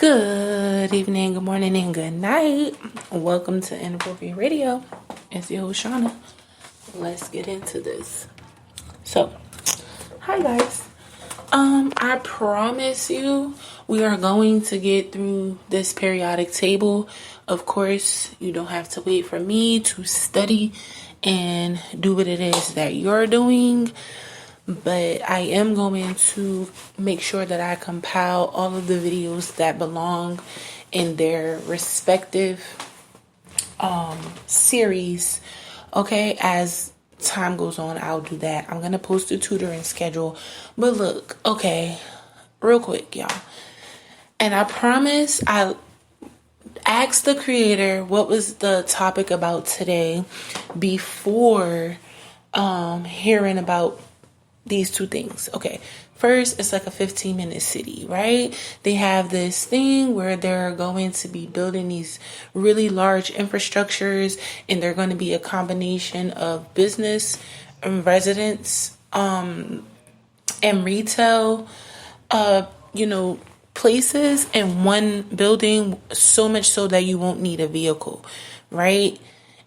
Good evening, good morning, and good night. Welcome to Inappropriate Radio. It's your host, Shauna. Let's get into this. So, hi guys. I promise you we are going to get through this periodic table. Of course, you don't have to wait for me to study and do what it is that you're doing. But I am going to make sure that I compile all of the videos that belong in their respective series. Okay, as time goes on, I'll do that. I'm going to post a tutoring schedule. But look, okay, real quick, y'all. And I promise I asked the creator what was the topic about today before hearing about these two things. Okay, first, it's like a 15-minute city, right? They have this thing where they're going to be building these really large infrastructures, and they're going to be a combination of business and residents and retail places in one building, so much so that you won't need a vehicle, right?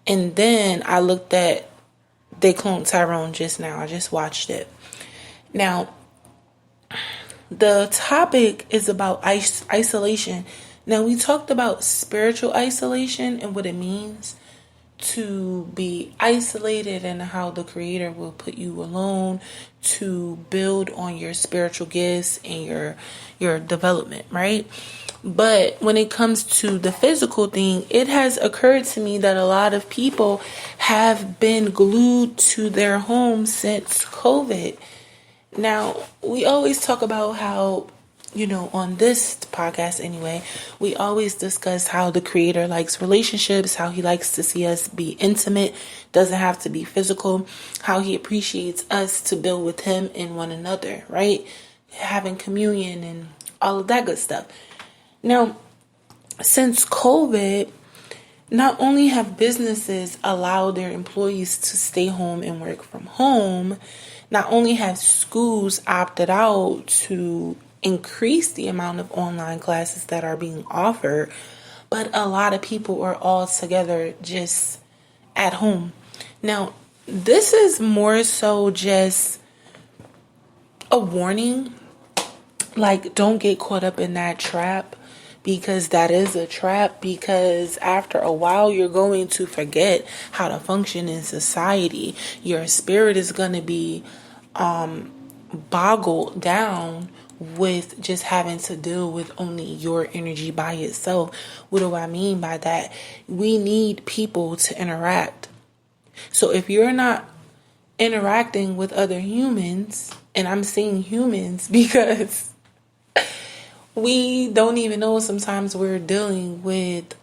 And then I looked at, they cloned Tyrone just now. I just watched it. Now, the topic is about isolation. Now, we talked about spiritual isolation and what it means to be isolated and how the Creator will put you alone to build on your spiritual gifts and your development, right? But when it comes to the physical thing, it has occurred to me that a lot of people have been glued to their homes since COVID. Now, we always talk about how, on this podcast anyway, we always discuss how the Creator likes relationships, how he likes to see us be intimate, doesn't have to be physical, how he appreciates us to build with him and one another, right? Having communion and all of that good stuff. Now, since COVID, not only have businesses allowed their employees to stay home and work from home, not only have schools opted out to increase the amount of online classes that are being offered, but a lot of people are all together just at home. Now, this is more so just a warning. Like, don't get caught up in that trap, because that is a trap, because after a while you're going to forget how to function in society. Your spirit is going to be boggled down with just having to deal with only your energy by itself. What do I mean by that? We need people to interact. So if you're not interacting with other humans, and I'm saying humans because we don't even know sometimes we're dealing with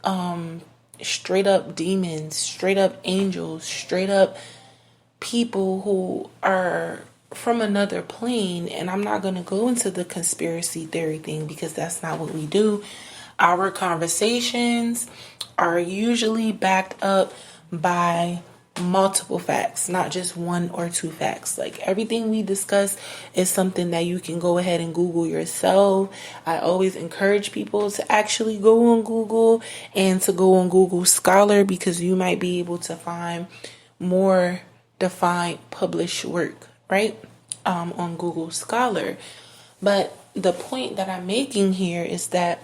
straight up demons, straight up angels, straight up people who are from another plane. And I'm not going to go into the conspiracy theory thing because that's not what we do. Our conversations are usually backed up by multiple facts, not just one or two facts. Like, everything we discuss is something that you can go ahead and Google yourself. I always encourage people to actually go on Google and to go on Google Scholar, because you might be able to find more defined published work, right? On Google Scholar. But the point that I'm making here is that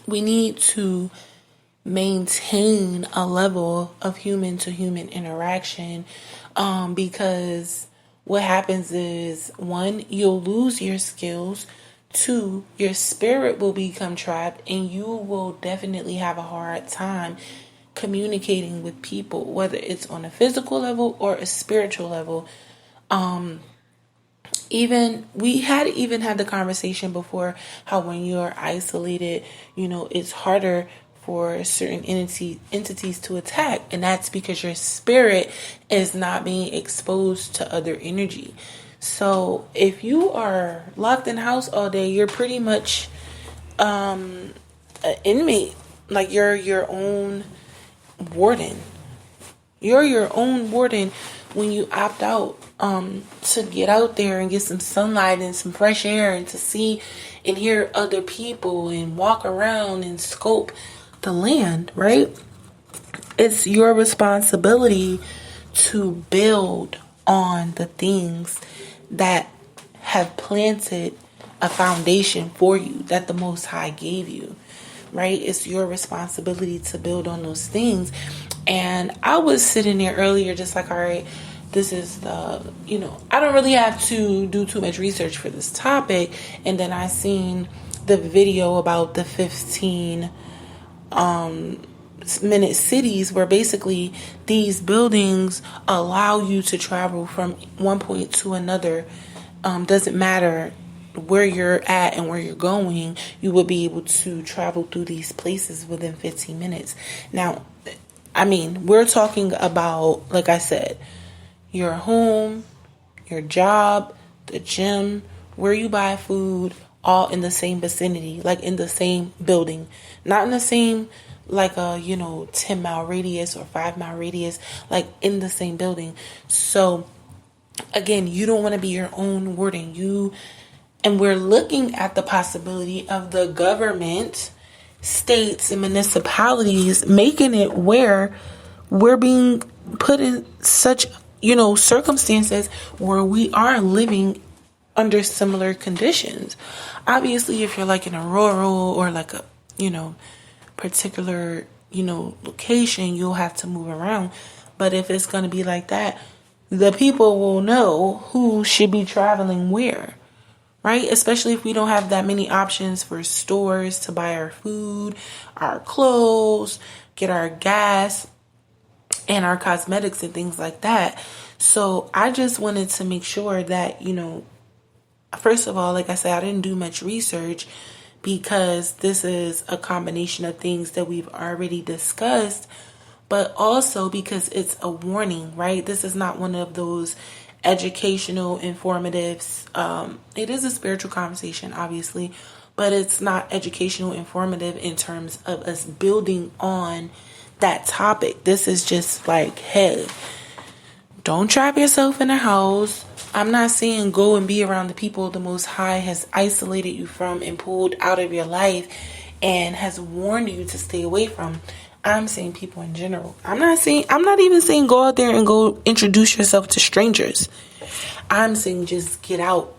we need to maintain a level of human to human interaction, because what happens is, one, you'll lose your skills. Two, your spirit will become trapped, and you will definitely have a hard time communicating with people, whether it's on a physical level or a spiritual level. We had the conversation before how when you're isolated, it's harder for certain entities to attack, and that's because your spirit is not being exposed to other energy. So if you are locked in the house all day, you're pretty much an inmate. Like, you're your own warden. You're your own warden when you opt out to get out there and get some sunlight and some fresh air and to see and hear other people and walk around and scope the land, right? It's your responsibility to build on the things that have planted a foundation for you that the Most High gave you, right? It's your responsibility to build on those things. And I was sitting there earlier just like, all right, this is the, I don't really have to do too much research for this topic. And then I seen the video about the 15 minute cities where basically these buildings allow you to travel from one point to another. Doesn't matter where you're at and where you're going, you will be able to travel through these places within 15 minutes. Now, I mean, we're talking about, like I said, your home, your job, the gym, where you buy food, all in the same vicinity, like in the same building, not in the same, like a, 10-mile radius or 5-mile radius, like in the same building. So again, you don't want to be your own warden. And we're looking at the possibility of the government, states and municipalities making it where we're being put in such, circumstances where we are living under similar conditions. Obviously, if you're like in a rural or like a, particular, location, you'll have to move around. But if it's going to be like that, the people will know who should be traveling where, right? Especially if we don't have that many options for stores to buy our food, our clothes, get our gas, and our cosmetics and things like that. So I just wanted to make sure that, first of all, like I said, I didn't do much research because this is a combination of things that we've already discussed, but also because it's a warning, right? This is not one of those educational, informatives. It is a spiritual conversation, obviously, but it's not educational, informative in terms of us building on that topic. This is just like, hey, don't trap yourself in a house. I'm not saying go and be around the people the Most High has isolated you from and pulled out of your life and has warned you to stay away from. I'm saying people in general. I'm not even saying go out there and go introduce yourself to strangers. I'm saying just get out.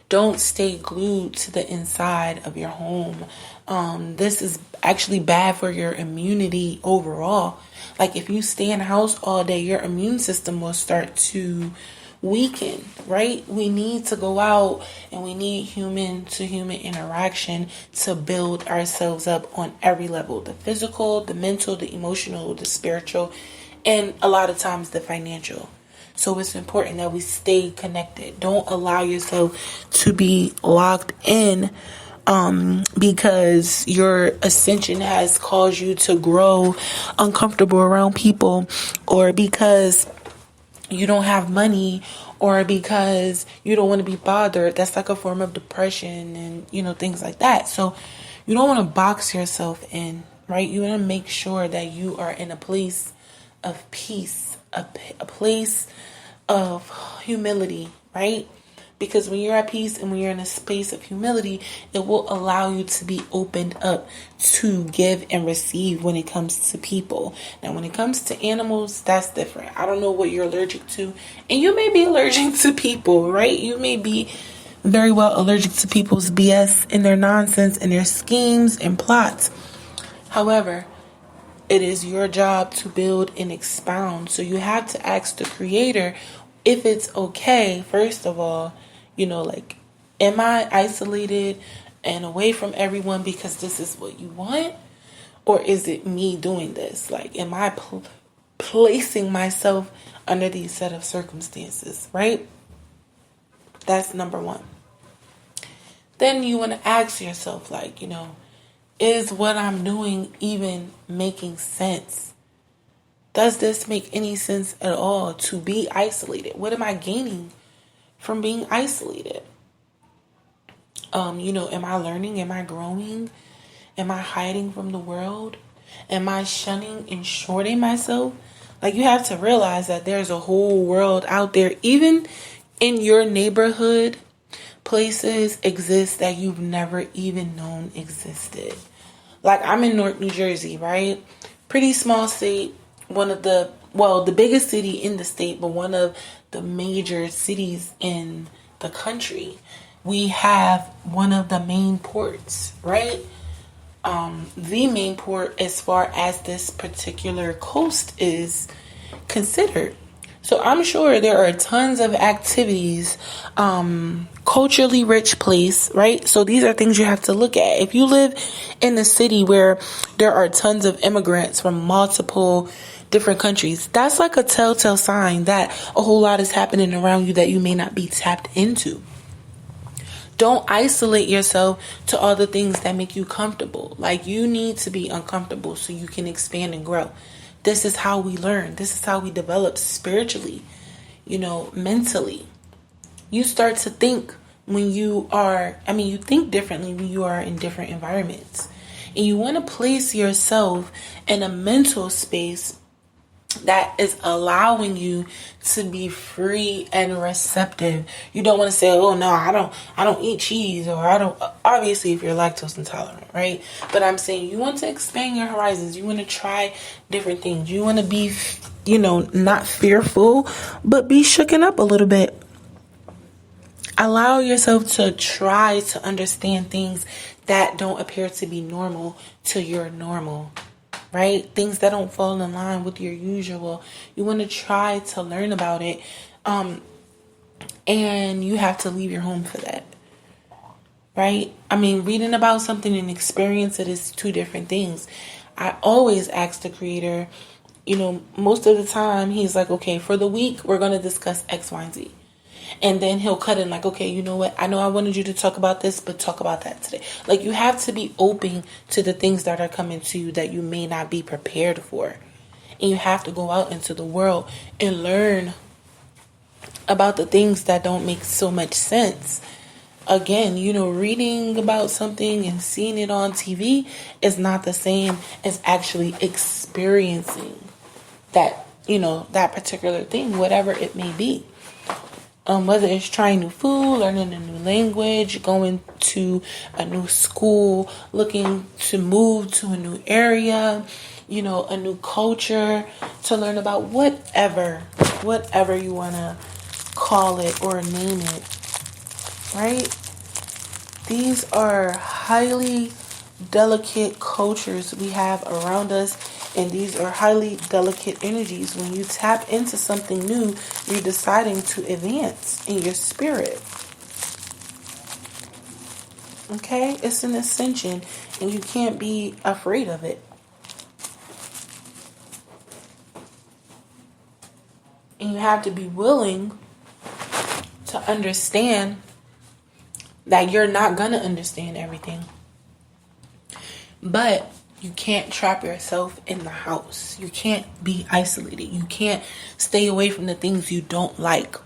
Don't stay glued to the inside of your home. This is actually bad for your immunity overall. Like if you stay in the house all day, your immune system will start to weaken, right? We need to go out and we need human to human interaction to build ourselves up on every level: the physical, the mental, the emotional, the spiritual, and a lot of times the financial. So it's important that we stay connected. Don't allow yourself to be locked in because your ascension has caused you to grow uncomfortable around people, or because you don't have money, or because you don't want to be bothered. That's like a form of depression and, things like that. So you don't want to box yourself in, right? You want to make sure that you are in a place of peace, a place of humility, right? Because when you're at peace and when you're in a space of humility, it will allow you to be opened up to give and receive when it comes to people. Now, when it comes to animals, that's different. I don't know what you're allergic to. And you may be allergic to people, right? You may be very well allergic to people's BS and their nonsense and their schemes and plots. However, it is your job to build and expound. So you have to ask the Creator if it's okay, first of all, like, am I isolated and away from everyone because this is what you want? Or is it me doing this? Like, am I placing myself under these set of circumstances, right? That's number one. Then you want to ask yourself, like, is what I'm doing even making sense? Does this make any sense at all to be isolated? What am I gaining from being isolated? Am I learning? Am I growing? Am I hiding from the world? Am I shunning and shorting myself? Like, you have to realize that there's a whole world out there. Even in your neighborhood, places exist that you've never even known existed. Like, I'm in North New Jersey, right? Pretty small state. The biggest city in the state, but one of the major cities in the country. We have one of the main ports, right? The main port as far as this particular coast is considered. So I'm sure there are tons of activities, culturally rich place, right? So these are things you have to look at. If you live in a city where there are tons of immigrants from multiple different countries, that's like a telltale sign that a whole lot is happening around you that you may not be tapped into. Don't isolate yourself to all the things that make you comfortable. Like, you need to be uncomfortable so you can expand and grow. This is how we learn. This is how we develop spiritually, mentally. You start to think you think differently when you are in different environments. And you want to place yourself in a mental space that is allowing you to be free and receptive. You don't want to say, oh no, I don't eat cheese, or I don't, obviously if you're lactose intolerant, right? But I'm saying you want to expand your horizons. You want to try different things. You want to be, not fearful, but be shooken up a little bit. Allow yourself to try to understand things that don't appear to be normal to your normal. Right? Things that don't fall in line with your usual. You want to try to learn about it. And you have to leave your home for that. Right? Reading about something and experience it is two different things. I always ask the creator, most of the time he's like, okay, for the week, we're going to discuss X, Y, and Z. And then he'll cut in like, okay, you know what? I know I wanted you to talk about this, but talk about that today. Like, you have to be open to the things that are coming to you that you may not be prepared for. And you have to go out into the world and learn about the things that don't make so much sense. Again, reading about something and seeing it on TV is not the same as actually experiencing that, that particular thing, whatever it may be. Whether it's trying new food, learning a new language, going to a new school, looking to move to a new area, a new culture, to learn about whatever you want to call it or name it, right? These are highly delicate cultures we have around us, and these are highly delicate energies. When you tap into something new, you're deciding to advance in your spirit. Okay? It's an ascension, and you can't be afraid of it. And you have to be willing to understand that you're not going to understand everything. But you can't trap yourself in the house. You can't be isolated. You can't stay away from the things you don't like.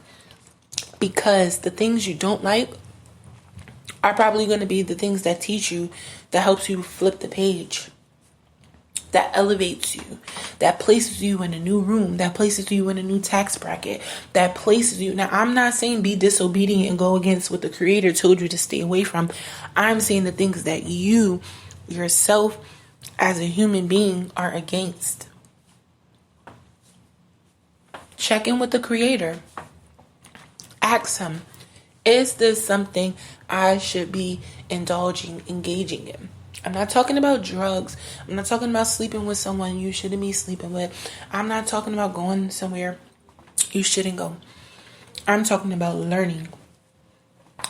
Because the things you don't like are probably going to be the things that teach you, that helps you flip the page, that elevates you, that places you in a new room, that places you in a new tax bracket, that places you. Now, I'm not saying be disobedient and go against what the creator told you to stay away from. I'm saying the things that you yourself as a human being are against. Check in with the creator. Ask him, is this something I should be engaging in? I'm not talking about drugs. I'm not talking about sleeping with someone you shouldn't be sleeping with. I'm not talking about going somewhere you shouldn't go. I'm talking about learning,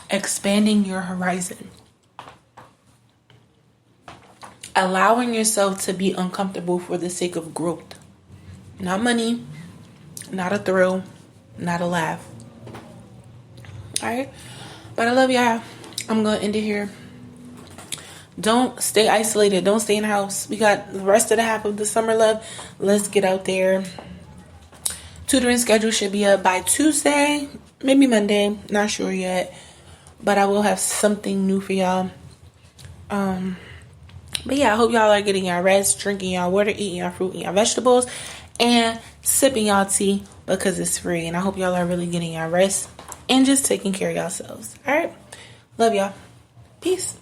expanding your horizon, allowing yourself to be uncomfortable for the sake of growth. Not money, not a thrill, not a laugh. Alright? But I love y'all. I'm going to end it here. Don't stay isolated. Don't stay in the house. We got the rest of the half of the summer left. Let's get out there. Tutoring schedule should be up by Tuesday, maybe Monday. Not sure yet. But I will have something new for y'all. But yeah, I hope y'all are getting y'all rest, drinking y'all water, eating y'all fruit, eating y'all vegetables, and sipping y'all tea because it's free. And I hope y'all are really getting y'all rest and just taking care of yourselves. All right. Love y'all. Peace.